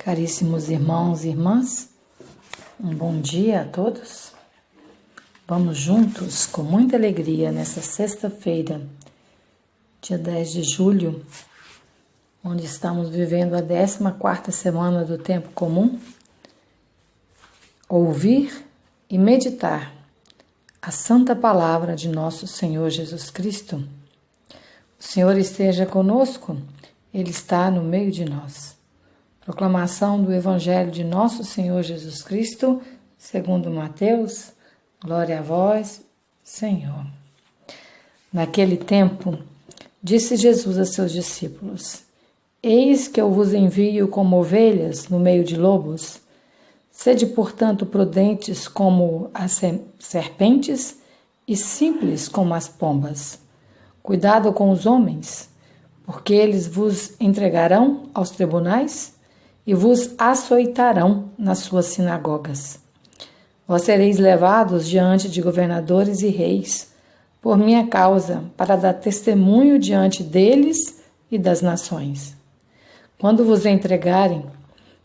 Caríssimos irmãos e irmãs, um bom dia a todos. Vamos juntos, com muita alegria, nessa sexta-feira, dia 10 de julho, onde estamos vivendo a 14ª semana do tempo comum, ouvir e meditar a santa palavra de nosso Senhor Jesus Cristo. O Senhor esteja conosco, Ele está no meio de nós. Proclamação do Evangelho de nosso Senhor Jesus Cristo, segundo Mateus. Glória a vós, Senhor. Naquele tempo, disse Jesus a seus discípulos: Eis que eu vos envio como ovelhas no meio de lobos. Sede, portanto, prudentes como as serpentes e simples como as pombas. Cuidado com os homens, porque eles vos entregarão aos tribunais e vos açoitarão nas suas sinagogas. Vós sereis levados diante de governadores e reis, por minha causa, para dar testemunho diante deles e das nações. Quando vos entregarem,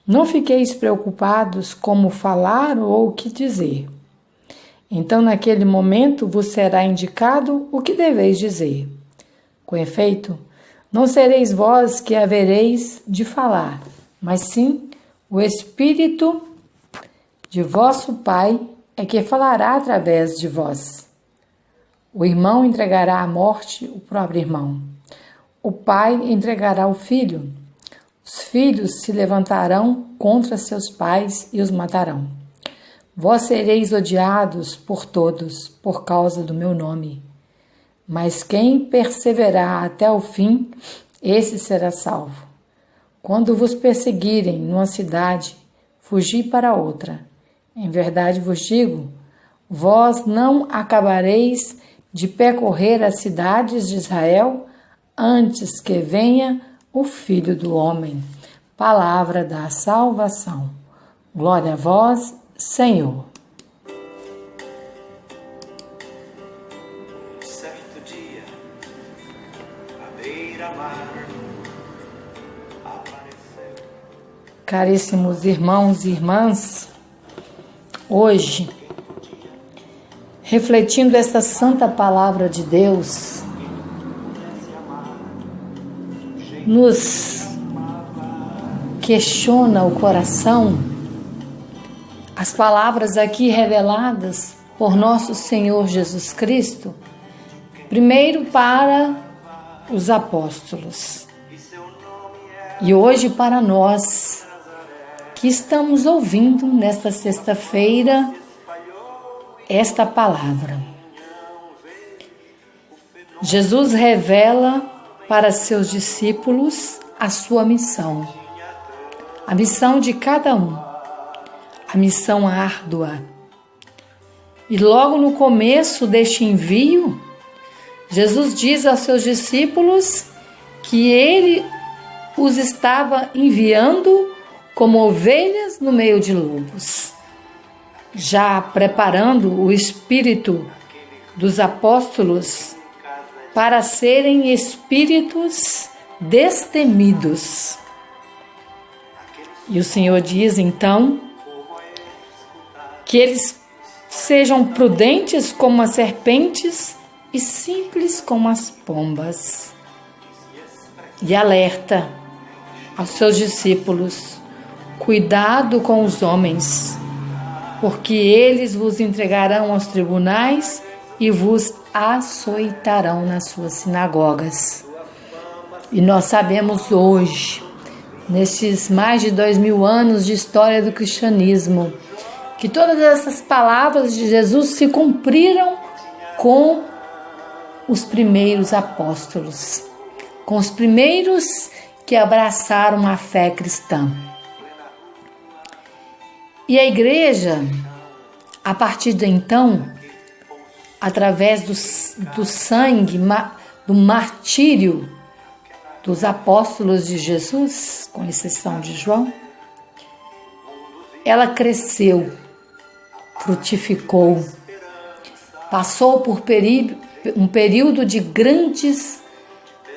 não fiqueis preocupados como falar ou o que dizer. Então, naquele momento, vos será indicado o que deveis dizer. Com efeito, não sereis vós que havereis de falar, mas sim o Espírito de vosso Pai é que falará através de vós. O irmão entregará à morte o próprio irmão. O pai entregará o filho. Os filhos se levantarão contra seus pais e os matarão. Vós sereis odiados por todos por causa do meu nome. Mas quem perseverar até o fim, esse será salvo. Quando vos perseguirem numa cidade, fugi para outra. Em verdade vos digo, vós não acabareis de percorrer as cidades de Israel antes que venha o Filho do Homem. Palavra da salvação. Glória a vós, Senhor. Certo dia, à beira-mar, apareceu. Caríssimos irmãos e irmãs, hoje, refletindo esta santa palavra de Deus, nos questiona o coração as palavras aqui reveladas por nosso Senhor Jesus Cristo, primeiro para os apóstolos e hoje para nós que estamos ouvindo nesta sexta-feira esta palavra. Jesus revela para seus discípulos a sua missão, a missão de cada um, a missão árdua. E logo no começo deste envio, Jesus diz aos seus discípulos que ele os estava enviando como ovelhas no meio de lobos, já preparando o espírito dos apóstolos para serem espíritos destemidos. E o Senhor diz então que eles sejam prudentes como as serpentes e simples como as pombas. E alerta aos seus discípulos: cuidado com os homens, porque eles vos entregarão aos tribunais e vos açoitarão nas suas sinagogas. E nós sabemos hoje, nesses mais de 2000 anos de história do cristianismo, que todas essas palavras de Jesus se cumpriram com os primeiros apóstolos, com os primeiros que abraçaram a fé cristã. E a igreja, a partir de então, através do sangue, do martírio dos apóstolos de Jesus, com exceção de João, ela cresceu, frutificou, passou por um período de grandes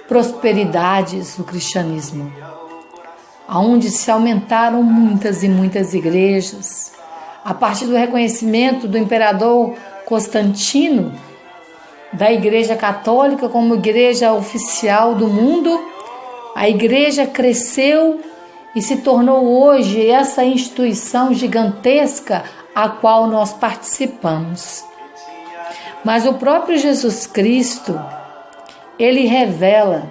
prosperidades do cristianismo. onde se aumentaram muitas e muitas igrejas. A partir do reconhecimento do imperador Constantino, da Igreja Católica como igreja oficial do mundo, a igreja cresceu e se tornou hoje essa instituição gigantesca a qual nós participamos. Mas o próprio Jesus Cristo, ele revela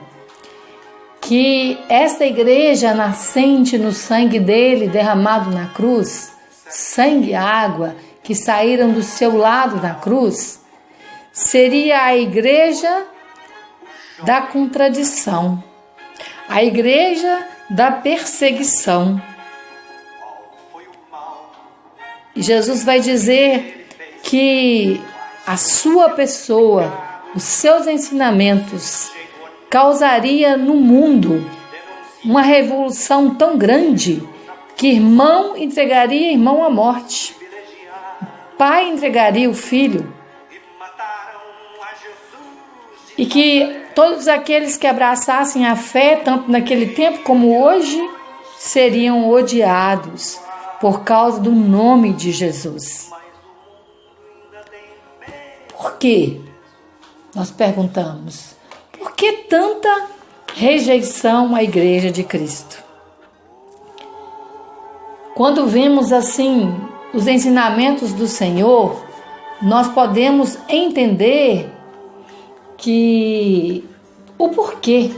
que esta igreja nascente no sangue dele derramado na cruz, sangue e água que saíram do seu lado na cruz, seria a igreja da contradição, a igreja da perseguição. E Jesus vai dizer que a sua pessoa, os seus ensinamentos, causaria no mundo uma revolução tão grande que irmão entregaria irmão à morte, pai entregaria o filho, e que todos aqueles que abraçassem a fé, tanto naquele tempo como hoje, seriam odiados por causa do nome de Jesus. Por quê? Nós perguntamos. Por que tanta rejeição à Igreja de Cristo? Quando vemos assim os ensinamentos do Senhor, nós podemos entender que o porquê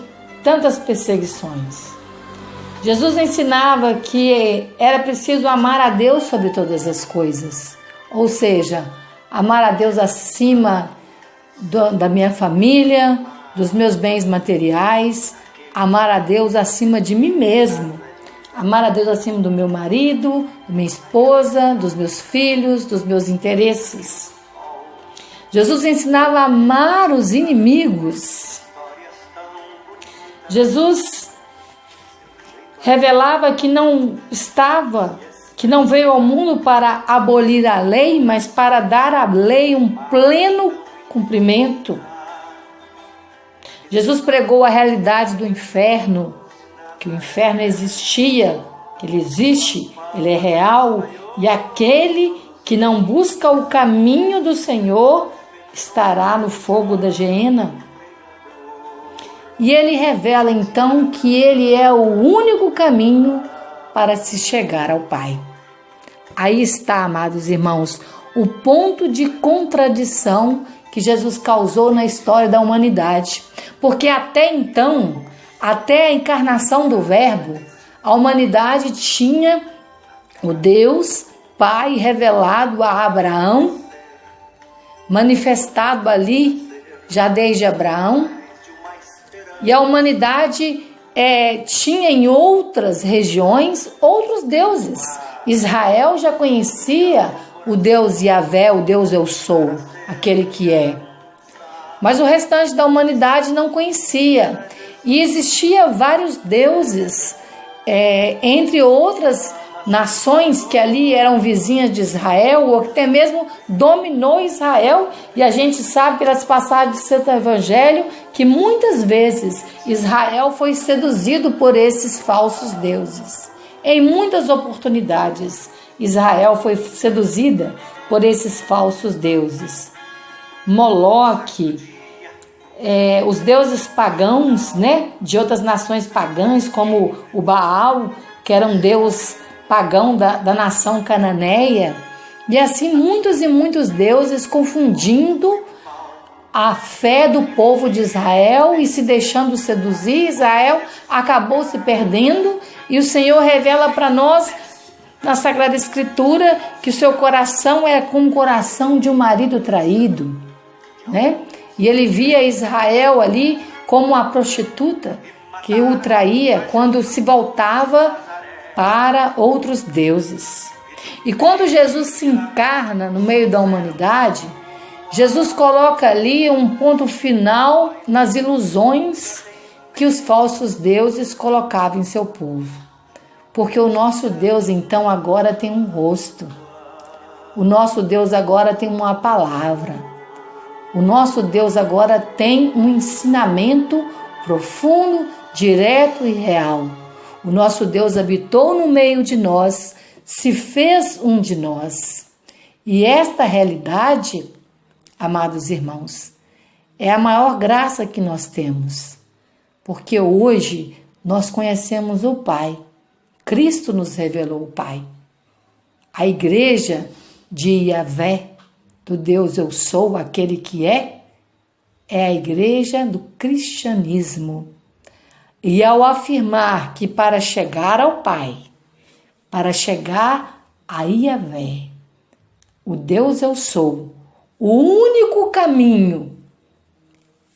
tantas perseguições. Jesus ensinava que era preciso amar a Deus sobre todas as coisas, ou seja, amar a Deus acima da minha família, dos meus bens materiais, amar a Deus acima de mim mesmo, amar a Deus acima do meu marido, da minha esposa, dos meus filhos, dos meus interesses. Jesus ensinava a amar os inimigos. Jesus revelava que não veio ao mundo para abolir a lei, mas para dar à lei um pleno cumprimento. Jesus pregou a realidade do inferno, que o inferno existia, que ele existe, ele é real, e aquele que não busca o caminho do Senhor estará no fogo da geena. E ele revela então que ele é o único caminho para se chegar ao Pai. Aí está, amados irmãos, o ponto de contradição que Jesus causou na história da humanidade. Porque até então, até a encarnação do Verbo, a humanidade tinha o Deus Pai revelado a Abraão, manifestado ali já desde Abraão, e a humanidade tinha em outras regiões outros deuses. Israel já conhecia o Deus Yahvé, o Deus Eu Sou, aquele que é. Mas o restante da humanidade não conhecia. E existia vários deuses, entre outras nações que ali eram vizinhas de Israel, ou que até mesmo dominou Israel. E a gente sabe pelas passagens do Santo Evangelho que muitas vezes Israel foi seduzido por esses falsos deuses. Em muitas oportunidades, Israel foi seduzida por esses falsos deuses. Moloque, os deuses pagãos, né, de outras nações pagãs, como o Baal, que era um deus pagão da nação cananeia, e assim muitos e muitos deuses, confundindo a fé do povo de Israel e se deixando seduzir. Israel acabou se perdendo, e o Senhor revela para nós na Sagrada Escritura que o seu coração é como o coração de um marido traído, né? E ele via Israel ali como uma prostituta que o traía quando se voltava para outros deuses. E quando Jesus se encarna no meio da humanidade, Jesus coloca ali um ponto final nas ilusões que os falsos deuses colocavam em seu povo. Porque o nosso Deus, então, agora tem um rosto. O nosso Deus agora tem uma palavra. O nosso Deus agora tem um ensinamento profundo, direto e real. O nosso Deus habitou no meio de nós, se fez um de nós. E esta realidade, amados irmãos, é a maior graça que nós temos, porque hoje nós conhecemos o Pai. Cristo nos revelou o Pai. A igreja de Yahvé, do Deus Eu Sou, aquele que é a igreja do cristianismo. E ao afirmar que para chegar ao Pai, para chegar a Yahvé, o Deus Eu Sou, o único caminho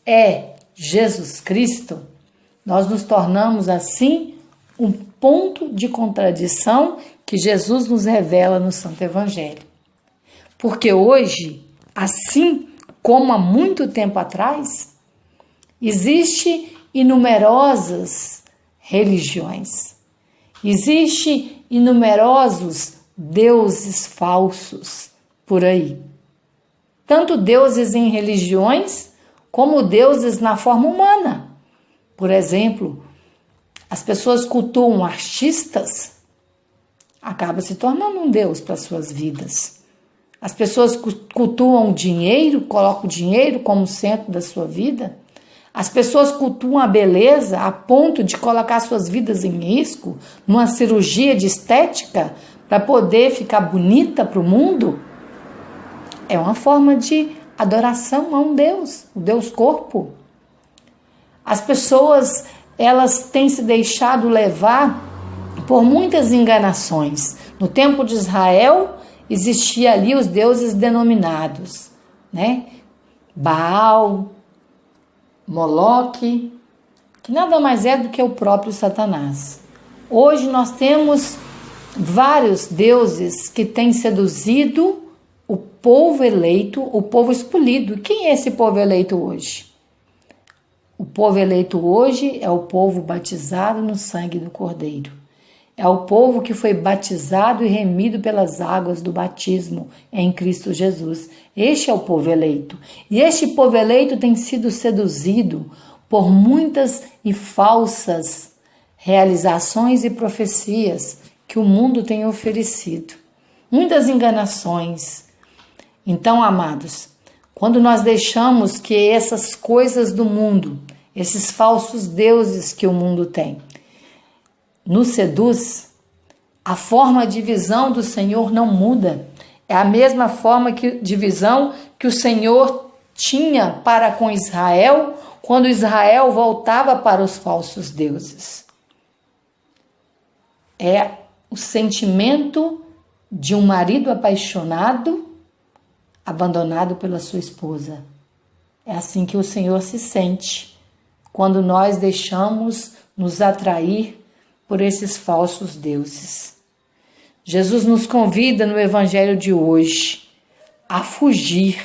é Jesus Cristo, nós nos tornamos assim um ponto de contradição que Jesus nos revela no Santo Evangelho. Porque hoje, assim como há muito tempo atrás, existe inumerosas religiões, existe inumerosos deuses falsos por aí. Tanto deuses em religiões, como deuses na forma humana. Por exemplo, as pessoas cultuam artistas, acaba se tornando um deus para suas vidas. As pessoas cultuam dinheiro, colocam o dinheiro como centro da sua vida. As pessoas cultuam a beleza a ponto de colocar suas vidas em risco numa cirurgia de estética para poder ficar bonita para o mundo. É uma forma de adoração a um Deus, o Deus corpo. As pessoas, elas têm se deixado levar por muitas enganações. No tempo de Israel, existia ali os deuses denominados, né? Baal, Moloque, que nada mais é do que o próprio Satanás. Hoje nós temos vários deuses que têm seduzido o povo eleito, o povo escolhido. Quem é esse povo eleito hoje? O povo eleito hoje é o povo batizado no sangue do Cordeiro. É o povo que foi batizado e remido pelas águas do batismo em Cristo Jesus. Este é o povo eleito. E este povo eleito tem sido seduzido por muitas e falsas realizações e profecias que o mundo tem oferecido. Muitas enganações. Então, amados, quando nós deixamos que essas coisas do mundo, esses falsos deuses que o mundo tem, nos seduz, a forma de visão do Senhor não muda. É a mesma forma de visão que o Senhor tinha para com Israel, quando Israel voltava para os falsos deuses. É o sentimento de um marido apaixonado, abandonado pela sua esposa. É assim que o Senhor se sente, quando nós deixamos nos atrair por esses falsos deuses. Jesus nos convida no Evangelho de hoje a fugir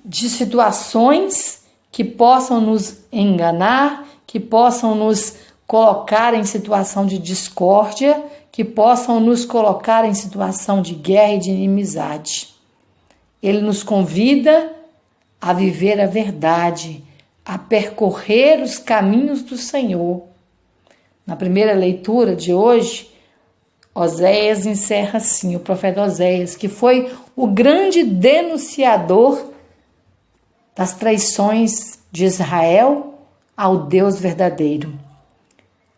de situações que possam nos enganar, que possam nos colocar em situação de discórdia, que possam nos colocar em situação de guerra e de inimizade. Ele nos convida a viver a verdade, a percorrer os caminhos do Senhor. Na primeira leitura de hoje, Oséias encerra assim, o profeta Oséias, que foi o grande denunciador das traições de Israel ao Deus verdadeiro.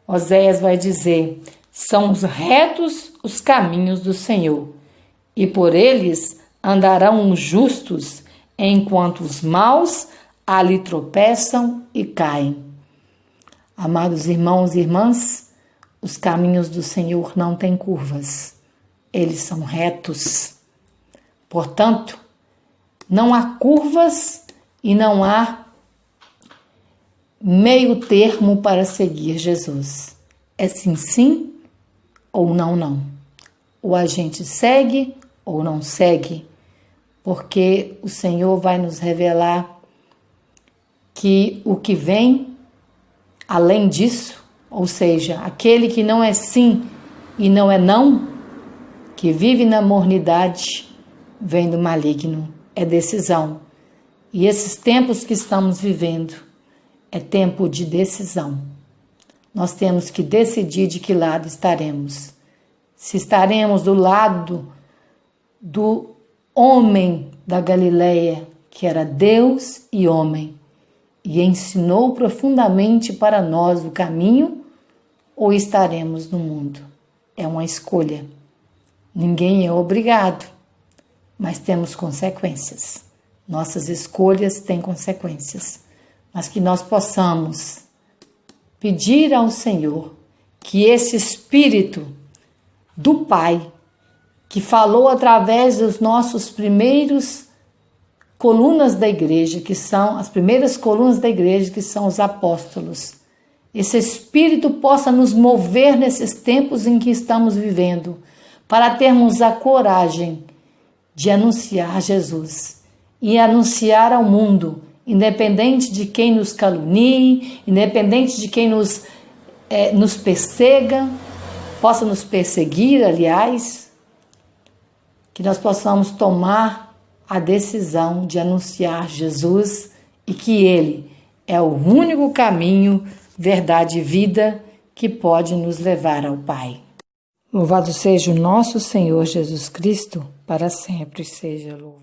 Oséias vai dizer: são retos os caminhos do Senhor, e por eles andarão os justos, enquanto os maus ali tropeçam e caem. Amados irmãos e irmãs, os caminhos do Senhor não têm curvas, eles são retos. Portanto, não há curvas e não há meio termo para seguir Jesus. É sim, sim ou não, não. Ou a gente segue ou não segue, porque o Senhor vai nos revelar que o que vem além disso, ou seja, aquele que não é sim e não é não, que vive na mornidade, vem do maligno, é decisão. E esses tempos que estamos vivendo é tempo de decisão. Nós temos que decidir de que lado estaremos. Se estaremos do lado do homem da Galileia, que era Deus e homem, e ensinou profundamente para nós o caminho, ou estaremos no mundo. É uma escolha. Ninguém é obrigado, mas temos consequências. Nossas escolhas têm consequências, mas que nós possamos pedir ao Senhor que esse Espírito do Pai, que falou através dos nossos primeiros colunas da igreja, que são as primeiras colunas da igreja, que são os apóstolos, esse Espírito possa nos mover nesses tempos em que estamos vivendo, para termos a coragem de anunciar Jesus e anunciar ao mundo, independente de quem nos calunie, independente de quem nos persegue, possa nos perseguir, aliás, que nós possamos tomar a decisão de anunciar Jesus e que Ele é o único caminho, verdade e vida que pode nos levar ao Pai. Louvado seja o nosso Senhor Jesus Cristo, para sempre seja louvado.